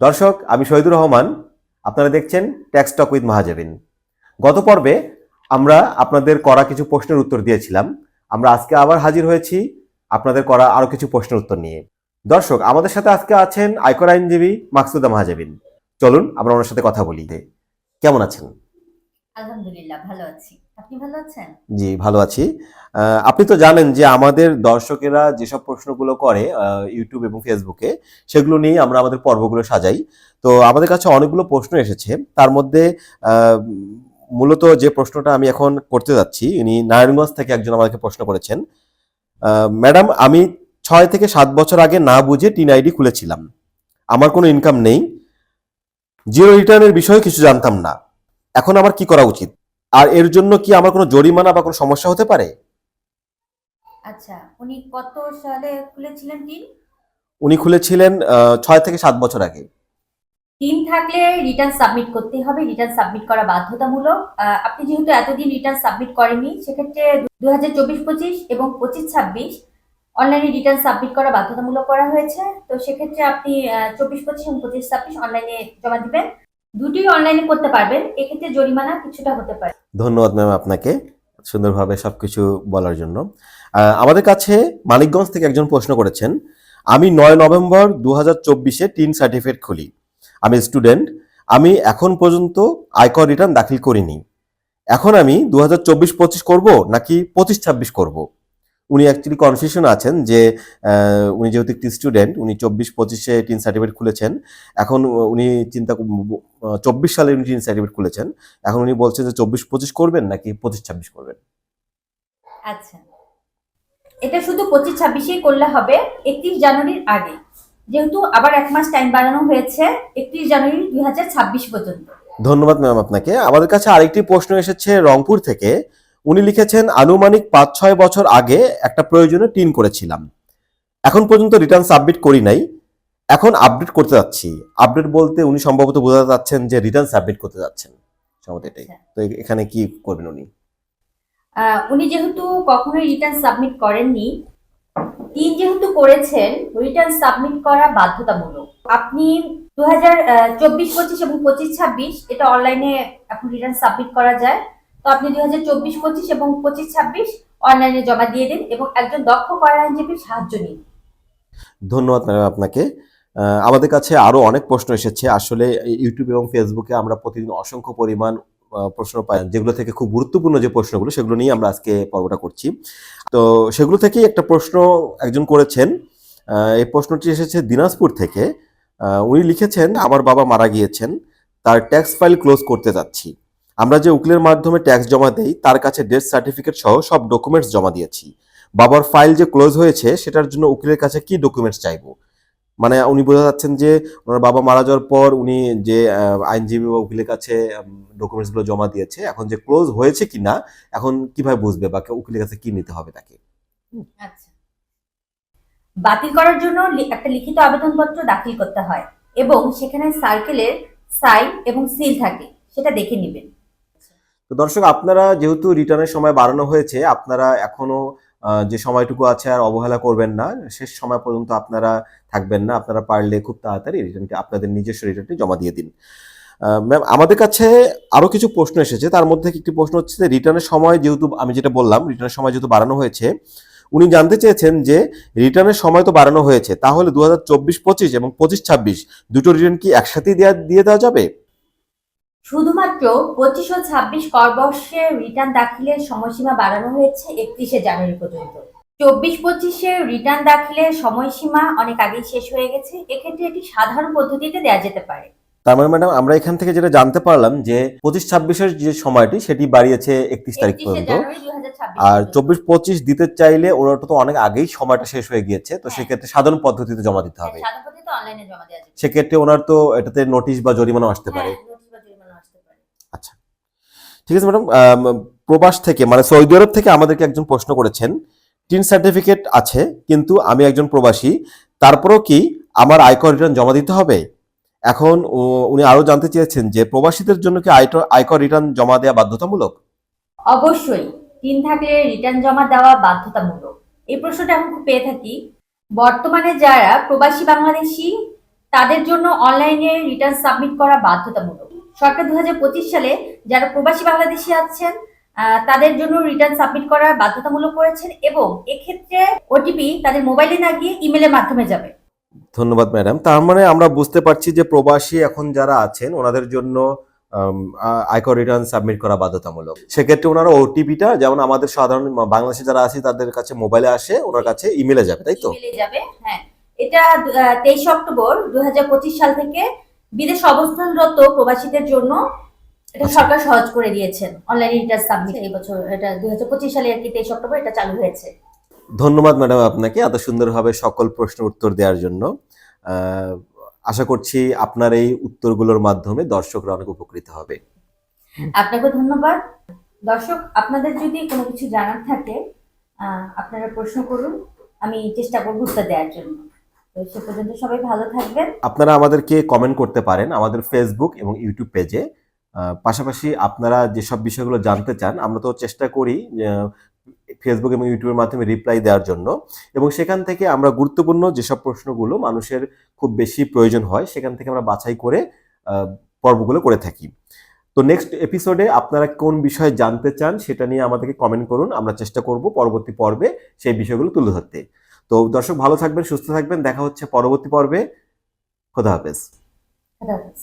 দর্শক, আমি শহীদুর রহমান। আপনারা দেখছেন ট্যাক্স টক উইথ মাহাজাবিন। গত পর্বে আমরা আপনাদের করা কিছু প্রশ্নের উত্তর দিয়েছিলাম। আমরা আজকে আবার হাজির হয়েছি আপনাদের করা আরো কিছু প্রশ্নের উত্তর নিয়ে। দর্শক, আমাদের সাথে আজকে আছেন আয়কর আইনজীবী মাকসুদা মাহাজাবিন। চলুন আমরা ওনার সাথে কথা বলি। কেমন আছেন? আলহামদুলিল্লাহ, ভালো আছি। আপনি ভালো আছেন? জি, ভালো আছি। আপনি তো জানেন যে আমাদের দর্শকেরা যেসব প্রশ্নগুলো করে ইউটিউব এবং ফেসবুকে, সেগুলো নিয়ে আমরা আমাদের পর্বগুলো সাজাই। তো আমাদের কাছে অনেকগুলো প্রশ্ন এসেছে। তার মধ্যে মূলত যে প্রশ্নটা আমি এখন করতে যাচ্ছি, ইনি নারায়ণগঞ্জ থেকে একজন আমাকে প্রশ্ন করেছেন। ম্যাডাম, আমি 6 থেকে 7 বছর আগে না বুঝে টিন আইডি খুলেছিলাম। আমার কোনো ইনকাম নেই, জিরো রিটার্নের বিষয়ে কিছু জানতাম না। এখন আমার কি করা উচিত? আর এর জন্য কি আমার কোনো জরিমানা বা কোনো সমস্যা হতে পারে? আচ্ছা, উনি কত সালে খুলেছিলেন টিন? উনি খুলেছিলেন 6 থেকে 7 বছর আগে। টিন থাকলে রিটার্ন সাবমিট করতেই হবে। রিটার্ন সাবমিট করা বাধ্যতামূলক। আপনি যেহেতু এতদিন রিটার্ন সাবমিট করেননি, সেক্ষেত্রে 2024-25 এবং 25-26 অনলাইনে রিটার্ন সাবমিট করা বাধ্যতামূলক করা হয়েছে। তো সেক্ষেত্রে আপনি 24-25 এবং 25-26 অনলাইনে জমা দিবেন। দুটোই অনলাইনে করতে পারবেন। এক্ষেত্রে জরিমানা কিছুটা হতে পারে। ধন্যবাদ ম্যাম আপনাকে সুন্দরভাবে সবকিছু বলার জন্য। আমাদের কাছে মানিকগঞ্জ থেকে একজন প্রশ্ন করেছেন। আমি 9 নভেম্বর 2024-এ টিন সার্টিফিকেট খুলি। আমি স্টুডেন্ট। আমি এখন পর্যন্ত আয়কর রিটার্ন দাখিল করিনি। এখন আমি 2024-25 করব নাকি 25-26 করব? উনি অ্যাকচুয়ালি কনফিউশন আছেন যে উনি যেহেতু একটি স্টুডেন্ট, উনি 24-25-এ টিন সার্টিফিকেট খুলেছেন। এখন উনি 24 সালে উনি টিন সার্টিফিকেট খুলেছেন। এখন উনি বলছেন যে 24-25 করবেন নাকি 25-26 করবেন। আচ্ছা, এটা শুধু 25-26 করলে হবে 31 জানুয়ারির আগে, যেহেতু আবার 1 মাস টাইম বাড়ানো হয়েছে 31 জানুয়ারি 2026 পর্যন্ত। ধন্যবাদ ম্যাম আপনাকে। আমাদের কাছে আরেকটি প্রশ্ন এসেছে রংপুর থেকে। উনি লিখেছেন, আনুমানিক 5-6 বছর আগে একটা প্রয়োজনে টিন করেছিলাম। এখন পর্যন্ত রিটার্ন সাবমিট করি নাই। এখন আপডেট করতে যাচ্ছি। আপডেট বলতে উনি সম্ভবত বোঝাতে চাচ্ছেন যে রিটার্ন সাবমিট করতে যাচ্ছেন, সম্ভবত এটাই। আচ্ছা, তো এখানে কি করবেন উনি? উনি যেহেতু কখনোই রিটার্ন সাবমিট করেননি, তিন যেহেতু করেছেন, রিটার্ন সাবমিট করা বাধ্যতামূলক। আপনি 2024-25 এবং 25-26 এটা অনলাইনে এখন রিটার্ন সাবমিট করা যায়। তো আপনি 2024-25 এবং 25-26 অনলাইনে জমা দিয়ে দিন এবং একজন দক্ষ কর আইনজীবীর সাহায্য নিন। ধন্যবাদ ম্যাডাম আপনাকে। আমাদের কাছে আরো অনেক প্রশ্ন এসেছে। আসলে ইউটিউব এবং ফেসবুকে আমরা প্রতিদিন অসংখ্য পরিমাণ প্রশ্ন পাই, যেগুলো থেকে খুব গুরুত্বপূর্ণ যে প্রশ্নগুলো, সেগুলো নিয়ে আমরা আজকে পর্বটা করছি। তো সেগুলো থেকেই একটা প্রশ্ন একজন করেছেন। এই প্রশ্নটি এসেছে দিনাজপুর থেকে। উনি লিখেছেন, আমার বাবা মারা গিয়েছেন, তার ট্যাক্স ফাইল ক্লোজ করতে যাচ্ছি। আমরা যে উকিলের মাধ্যমে ট্যাক্স জমা দেই, তার কাছে ডেথ সার্টিফিকেট সহ সব ডকুমেন্টস জমা দিয়েছি। বাবার ফাইল যে ক্লোজ হয়েছে সেটার জন্য উকিলের কাছে কি ডকুমেন্টস চাইবো? মানে উনি বোঝা যাচ্ছেন যে ওনার বাবা মারা যাওয়ার পর উনি যে আইনজীবী বা উকিলের কাছে ডকুমেন্টস গুলো জমা দিয়েছে, এখন যে ক্লোজ হয়েছে কিনা এখন কিভাবে বুঝবে, বা উকিলের কাছে কি নিতে হবে তাকে? আচ্ছা, বাতিল করার জন্য একটা লিখিত আবেদনপত্র দাখিল করতে হয় এবং সেখানে সার্কেলের সাইন এবং সিল থাকে, সেটা দেখে নেবেন। তো দর্শক, আপনারা যেহেতু রিটার্নের সময় বাড়ানো হয়েছে, আপনারা এখনো যে সময়টুকু আছে আর অবহেলা করবেন না। শেষ সময় পর্যন্ত আপনারা থাকবেন না। আপনারা পারলে খুব তাড়াতাড়ি রিটার্নটি, আপনাদের নিজস্ব রিটার্নটি জমা দিয়ে দিন। ম্যাম, আমাদের কাছে আরো কিছু প্রশ্ন এসেছে। তার মধ্যে একটি প্রশ্ন হচ্ছে যে রিটার্নের সময়, যেহেতু আমি যেটা বললাম রিটার্নের সময় যেহেতু বাড়ানো হয়েছে, উনি জানতে চেয়েছেন যে রিটার্নের সময় তো বাড়ানো হয়েছে, তাহলে 2024-25 এবং 25-26 দুটো রিটার্ন কি একসাথে দিয়ে দেওয়া যাবে? শুধুমাত্র 25 ও 26 করবর্ষে রিটার্ন দাখিলের সময়সীমা বাড়ানো হয়েছে 31 জানুয়ারি পর্যন্ত। 24-25 রিটার্ন দাখিলের সময়সীমা অনেক আগেই শেষ হয়ে গেছে। এক্ষেত্রে এটি সাধারণ পদ্ধতিতে দেওয়া যেতে পারে। তার মানে ম্যাডাম, আমরা এখান থেকে যেটা জানতে পারলাম যে 25-26-এর যে সময়টি সেটি বাড়িয়েছে 31 তারিখ একত্রিশে পর্যন্ত। জানুয়ারি 2026 আর পর্যন্ত। 24-25 দিতে চাইলে ওনারটা তো অনেক আগেই সময়টা শেষ হয়ে গিয়েছে, তো হ্যাঁ, সেক্ষেত্রে সাধারণ পদ্ধতিতে জমা দিতে হ্যাঁ, হবে। সাধারণ পদ্ধতিতে অনলাইনে জমা দেওয়া যেতে পারে। সেক্ষেত্রে ওনার তো এটাতে নোটিশ বা জরিমানা আসতে পারে। হ্যাঁ, নোটিশ বা জরিমানা আসতে পারে। আচ্ছা, ঠিক আছে ম্যাডাম। প্রবাস থেকে, মানে সৌদি আরব থেকে আমাদেরকে একজন প্রশ্ন করেছেন। টিন সার্টিফিকেট আছে, কিন্তু আমি একজন প্রবাসী, তারপরেও কি আমার আয়কর রিটার্ন জমা দিতে হবে? এখন উনি আরো জানতে চেয়েছেন যে প্রবাসীদের জন্য কি আয়কর রিটার্ন জমা দেওয়া বাধ্যতামূলক? অবশ্যই টিন থাকলে রিটার্ন জমা দেওয়া বাধ্যতামূলক। এই প্রশ্নটা আমি খুব পেয়ে থাকি। বর্তমানে যারা প্রবাসী বাংলাদেশী তাদের জন্য অনলাইনে রিটার্ন সাবমিট করা বাধ্যতামূলক। সরকার 2025 সালে যারা প্রবাসী বাংলাদেশি আছেন তাদের জন্য রিটার্ন সাবমিট করা বাধ্যতামূলক করেছেন, এবং এক্ষেত্রে ওটিপি তাদের মোবাইলে না গিয়ে ইমেলের মাধ্যমে যাবে। ধন্যবাদ ম্যাডাম। তার মানে আমরা বুঝতে পারছি যে প্রবাসী এখন যারা আছেন ওনাদের জন্য আয়কর রিটার্ন সাবমিট করা বাধ্যতামূলক। সেক্ষেত্রে ওনারা ওটিপিটা যেমন আমাদের সাধারণ বাংলাদেশে যারা আছে তাদের কাছে মোবাইলে আসে, ওনার কাছে ইমেলে যাবে, তাই তো? ইমেলে যাবে, হ্যাঁ। এটা 23 অক্টোবর 2025 সাল থেকে বিদেশ অবস্থানরত প্রবাসীদের জন্য এটা সরকার সহজ করে দিয়েছেন অনলাইন রিটার্ন সাবমিট। এই বছর এটা 2025 সালে আর কি 23 অক্টোবর এটা চালু হয়েছে। ধন্যবাদ ম্যাডাম আপনাকে এত সুন্দরভাবে সকল প্রশ্নের উত্তর দেওয়ার জন্য। আশা করছি আপনার এই উত্তরগুলোর মাধ্যমে দর্শকরা অনেক উপকৃত হবে। আপনাকে ধন্যবাদ। দর্শক, আপনাদের যদি কোনো কিছু জানার থাকে আপনারা প্রশ্ন করুন, আমি চেষ্টা করব উত্তর দেওয়ার জন্য। তো সে পর্যন্ত সবাই ভালো থাকবেন। আপনারা আমাদেরকে কমেন্ট করতে পারেন আমাদের ফেসবুক এবং ইউটিউব পেজে। পাশাপাশি আপনারা যেসব বিষয়গুলো জানতে চান আমরা তো চেষ্টা করি ফেসবুক এবং ইউটিউবের মাধ্যমে রিপ্লাই দেওয়ার জন্য, এবং সেখান থেকে আমরা গুরুত্বপূর্ণ যেসব প্রশ্নগুলো মানুষের খুব বেশি প্রয়োজন হয় সেখান থেকে আমরা বাছাই করে পর্বগুলো করে থাকি। তো নেক্সট এপিসোডে আপনারা কোন বিষয়ে জানতে চান সেটা নিয়ে আমাদেরকে কমেন্ট করুন, আমরা চেষ্টা করব পরবর্তী পর্বে সেই বিষয়গুলো তুলে ধরতে। তো দর্শক ভালো থাকবেন, সুস্থ থাকবেন, দেখা হচ্ছে পরবর্তী পর্বে। খোদা হাফেজ। খোদা হাফেজ।